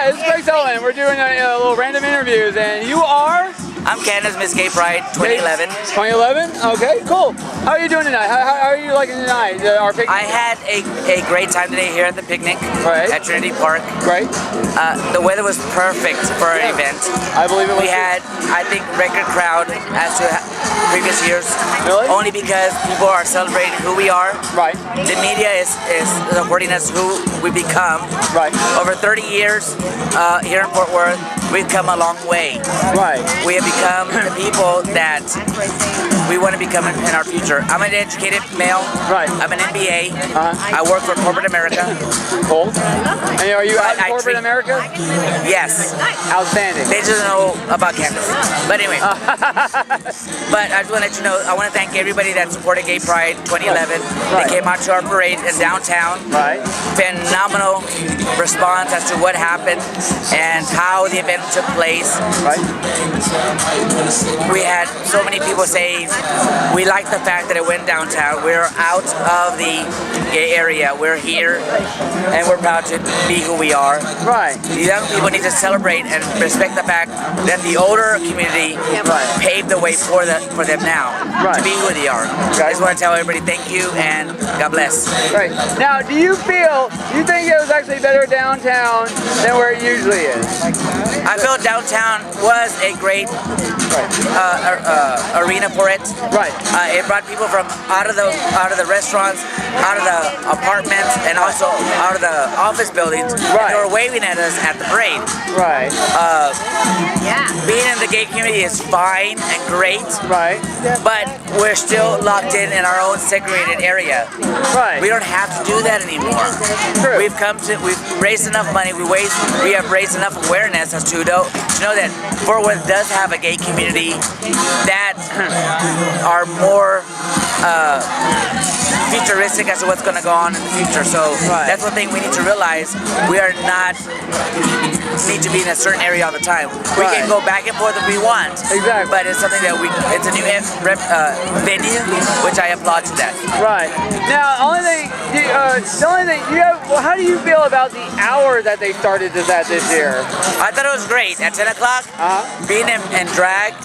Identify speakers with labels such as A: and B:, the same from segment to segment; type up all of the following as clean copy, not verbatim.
A: Hi, this is Greg Sullivan. We're doing a little random interviews, and you are?
B: I'm Canada's Miss Gay Pride 2011.
A: 2011? Okay, cool. How are you doing tonight? How are you liking tonight? Our picnic?
B: I had a great time today here at the picnic at Trinity Park.
A: Right.
B: The weather was perfect for our event.
A: I believe it was.
B: We had, I think, record crowd as to previous years.
A: Really?
B: Only because people are celebrating who we are.
A: Right.
B: The media is supporting us who we become.
A: Right.
B: Over 30 years here in Fort Worth, we've come a long way.
A: Right.
B: We have become the people that we want to become in our future. I'm an educated male.
A: Right.
B: I'm an MBA. I work for corporate America.
A: Cool. And are you out in corporate America?
B: Yes.
A: Outstanding.
B: They just know about campus. But anyway. But I just want to let you know, I want to thank everybody that supported Gay Pride 2011. They came out to our parade in downtown.
A: Right.
B: Phenomenal response as to what happened and how the event took place.
A: Right.
B: We had so many people say we like the fact that it went downtown. We're out of the gay area. We're here and we're proud to be who we are.
A: Right.
B: The young people need to celebrate and respect the fact that the older community paved the way for them now to be who they are. I just want to tell everybody thank you and God bless.
A: Right. Now, do you think it was actually better downtown than where it usually is?
B: I feel downtown was a great arena for it.
A: Right.
B: It brought people from out of the restaurants, out of the apartments, and also out of the office buildings.
A: Right.
B: They were waving at us at the parade.
A: Right.
B: Being in the gay community is fine and great.
A: Right.
B: But we're still locked in our own segregated area.
A: Right.
B: We don't have to do that anymore.
A: True.
B: We've raised enough money. We have raised enough awareness as to know that Fort Worth does have a gay community that are more futuristic as to what's going to go on in the future. So that's one thing we need to realize. We are not need to be in a certain area all the time. We can go back and forth if we want.
A: Exactly.
B: But it's something that it's a new venue, which I applaud to that.
A: Right. Now, the only thing you have. Well, how do you feel about the hour that they started this at this year?
B: I thought it was great. At 10 o'clock, being in drag,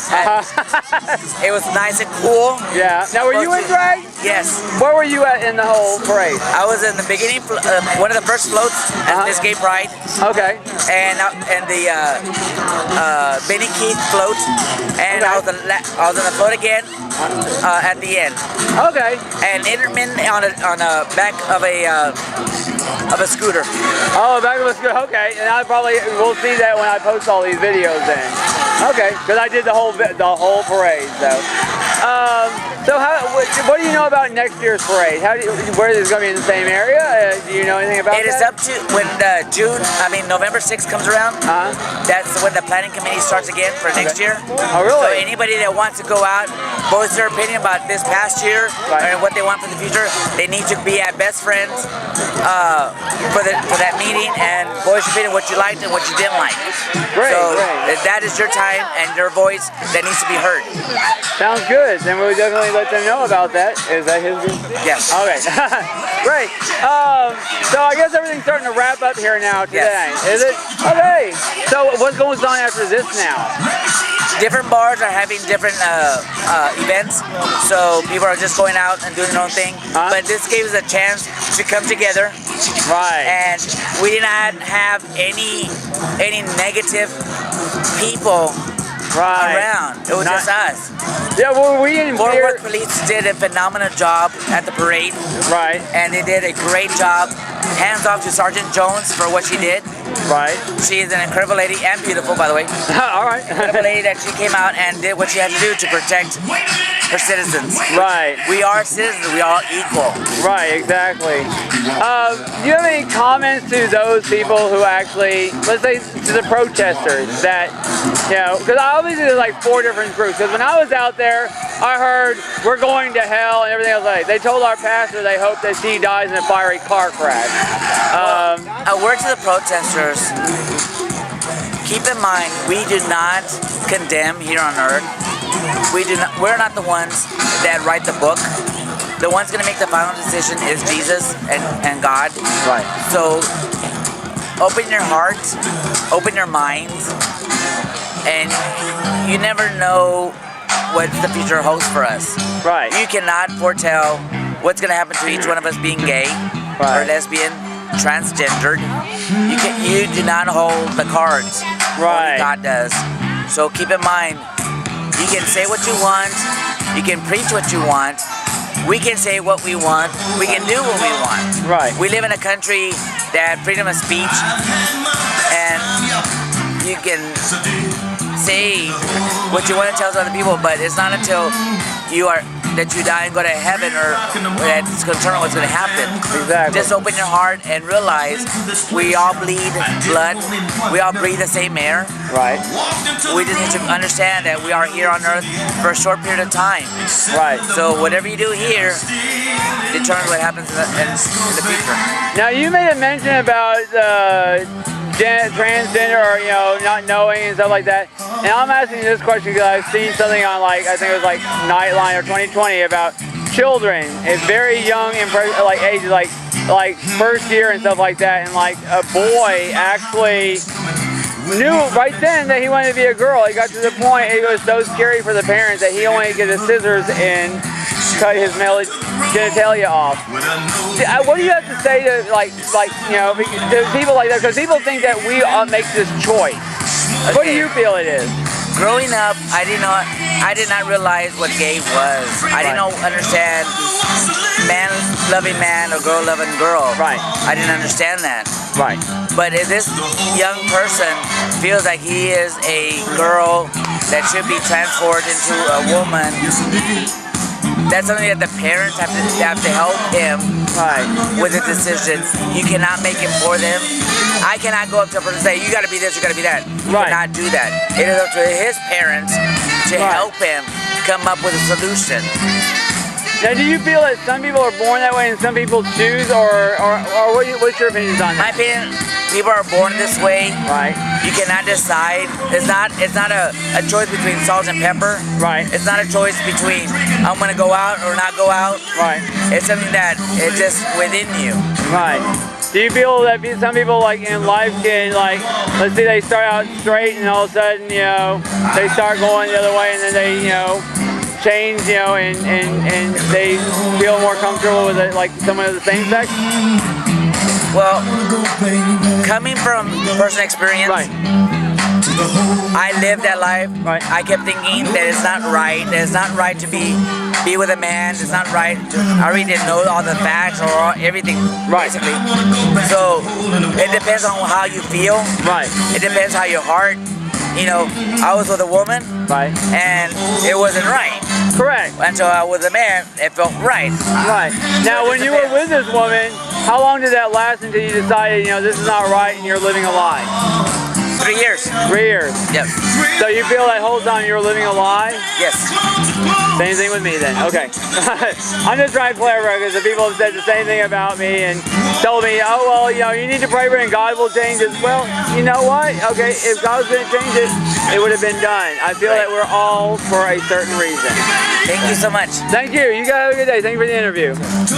B: it was nice and cool.
A: Yeah. Now, were you in drag?
B: Yes.
A: Where were you at in the whole parade?
B: I was in the beginning, one of the first floats at Miss Gay Pride.
A: Okay.
B: And the Benny Keith float, and I was on the float again at the end.
A: Okay.
B: And Intermin on a back of a scooter.
A: Oh, back of a scooter. Okay. And we'll see that when I post all these videos then. Okay. Because I did the whole parade. So what do you know about next year's parade? Where is it going to be in the same area? Do you know anything about that?
B: It is up to when November 6th comes around. That's when the planning committee starts again for next year.
A: Oh, really?
B: So anybody that wants to go out, voice their opinion about this past year and what they want for the future, they need to be at Best Friends for that meeting and voice your opinion, what you liked and what you didn't like.
A: Great.
B: So that is your time and your voice that needs to be heard.
A: Sounds good. Then we'll definitely let them know about that. Is that his group?
B: Yes.
A: Okay. Great. So I guess everything's starting to wrap up here now today.
B: Yes.
A: Is it? Okay. So what goes on after this now?
B: Different bars are having different events, so people are just going out and doing their own thing. But this gave us a chance to come together.
A: Right.
B: And we did not have any negative people around. It was just us.
A: Yeah, well,
B: Fort Worth Police did a phenomenal job at the parade.
A: Right.
B: And they did a great job. Hands off to Sergeant Jones for what she did.
A: Right.
B: She is an incredible lady and beautiful, by the way.
A: All right.
B: Incredible lady that she came out and did what she had to do to protect her citizens.
A: Right.
B: We are citizens. We are equal.
A: Right. Exactly. Do you have any comments to those people who actually, let's say, to the protesters that, because obviously there's like 4 different groups. Because when I was out there, I heard we're going to hell and everything else. They told our pastor they hope that he dies in a fiery car crash.
B: A word to the protesters. Keep in mind, we do not condemn here on earth. We're not the ones that write the book. The one's going to make the final decision is Jesus and God.
A: Right.
B: So open your heart, open your mind, and you never know what the future holds for us.
A: Right.
B: You cannot foretell what's going to happen to each one of us being gay or lesbian, transgendered. You do not hold the cards.
A: Right.
B: Only God does. So keep in mind, you can say what you want, you can preach what you want, we can say what we want, we can do what we want.
A: Right.
B: We live in a country that freedom of speech, and you can say what you want to tell other people, but it's not until that you die and go to heaven or that's going to determine what's going to happen.
A: Exactly.
B: Just open your heart and realize we all bleed blood, we all breathe the same air.
A: Right.
B: We just need to understand that we are here on earth for a short period of time.
A: Right.
B: So whatever you do here determines what happens in the future.
A: Now you made a mention about transgender or not knowing and stuff like that. And I'm asking this question because I've seen something on I think it was Nightline or 2020 about children at very young ages like first year and stuff like that, and a boy actually knew right then that he wanted to be a girl. It got to the point it was so scary for the parents that he only get his scissors and cut his male genitalia off. What do you have to say to to people like that? Because people think that we make this choice. Okay. What do you feel it is?
B: Growing up, I did not realize what gay was. I didn't understand man loving man or girl loving girl.
A: Right.
B: I didn't understand that.
A: Right.
B: But if this young person feels like he is a girl that should be transformed into a woman, that's something that the parents have to help him with the decision. You cannot make it for them. I cannot go up to a person and say, you got to be this, you got to be that. You cannot do that. It is up to his parents to help him come up with a solution.
A: Now, do you feel that some people are born that way and some people choose, or what's your opinions on
B: My
A: that?
B: opinion, people are born this way.
A: Right.
B: You cannot decide. It's not a choice between salt and pepper.
A: Right.
B: It's not a choice between I'm going to go out or not go out.
A: Right.
B: It's something that is just within you.
A: Right. Do you feel that some people in life can let's say they start out straight and all of a sudden they start going the other way and then they change and they feel more comfortable with it someone of the same sex?
B: Well, coming from personal experience, I lived that life.
A: Right.
B: I kept thinking that it's not right. That it's not right to be with a man. It's not right. I really didn't know all the facts or everything, basically. So it depends on how you feel.
A: Right.
B: It depends how your heart. I was with a woman.
A: Right.
B: And it wasn't right.
A: Correct.
B: Until I was a man, it felt right.
A: Right. Now, when you were with this woman, how long did that last until you decided, this is not right and you're living a lie?
B: 3 years.
A: 3 years.
B: Yes.
A: So you feel that whole time you were living a lie?
B: Yes.
A: Same thing with me then. Okay. I'm just trying to clarify because the people have said the same thing about me and told me, oh, well, you need to pray for it and God will change it. Well, you know what? Okay, if God was going to change it, it would have been done. I feel that we're all for a certain reason.
B: Thank you so much.
A: Thank you. You guys have a good day. Thank you for the interview.